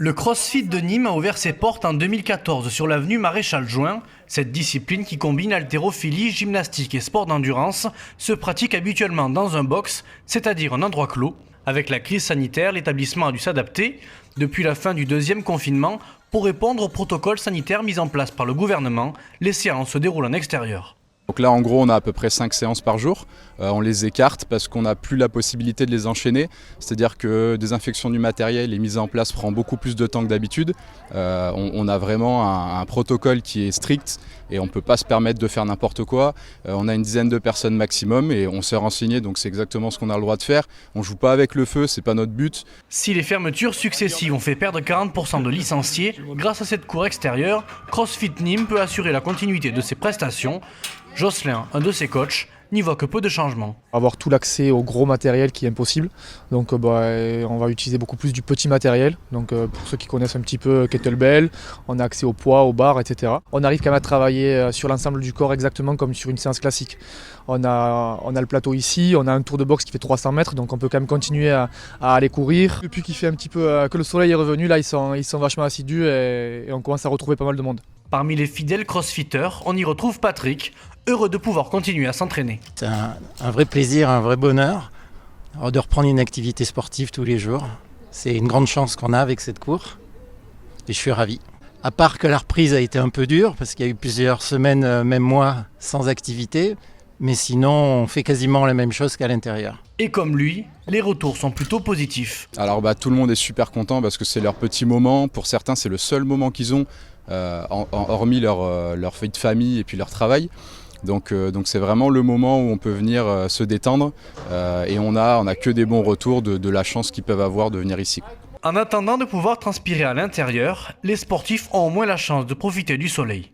Le CrossFit de Nîmes a ouvert ses portes en 2014 sur l'avenue Maréchal Juin. Cette discipline qui combine haltérophilie, gymnastique et sport d'endurance se pratique habituellement dans un box, c'est-à-dire un endroit clos. Avec la crise sanitaire, l'établissement a dû s'adapter depuis la fin du deuxième confinement pour répondre au protocole sanitaire mis en place par le gouvernement. Les séances se déroulent en extérieur. Donc là en gros on a à peu près 5 séances par jour, on les écarte parce qu'on n'a plus la possibilité de les enchaîner, c'est-à-dire que désinfection du matériel et mise en place prend beaucoup plus de temps que d'habitude. On a vraiment un protocole qui est strict et on ne peut pas se permettre de faire n'importe quoi. On a une dizaine de personnes maximum et on s'est renseigné, donc c'est exactement ce qu'on a le droit de faire. On ne joue pas avec le feu, c'est pas notre but. Si les fermetures successives ont fait perdre 40% de licenciés, grâce à cette cour extérieure, CrossFit Nîmes peut assurer la continuité de ses prestations. Jocelyn, un de ses coachs, n'y voit que peu de changements. Avoir tout l'accès au gros matériel qui est impossible, donc on va utiliser beaucoup plus du petit matériel. Donc pour ceux qui connaissent un petit peu kettlebell, on a accès au poids, aux barres, etc. On arrive quand même à travailler sur l'ensemble du corps exactement comme sur une séance classique. On a le plateau ici, on a un tour de boxe qui fait 300 mètres, donc on peut quand même continuer à aller courir. Depuis qu'il fait un petit peu que le soleil est revenu, là ils sont vachement assidus et on commence à retrouver pas mal de monde. Parmi les fidèles crossfitters, on y retrouve Patrick, heureux de pouvoir continuer à s'entraîner. C'est un vrai plaisir, un vrai bonheur de reprendre une activité sportive tous les jours. C'est une grande chance qu'on a avec cette cour et je suis ravi. À part que la reprise a été un peu dure parce qu'il y a eu plusieurs semaines, même mois, sans activité, mais sinon on fait quasiment la même chose qu'à l'intérieur. Et comme lui, les retours sont plutôt positifs. Alors tout le monde est super content parce que c'est leur petit moment, pour certains c'est le seul moment qu'ils ont hormis leur vie de famille et puis leur travail. Donc c'est vraiment le moment où on peut venir se détendre et on a que des bons retours de la chance qu'ils peuvent avoir de venir ici. En attendant de pouvoir transpirer à l'intérieur, les sportifs ont au moins la chance de profiter du soleil.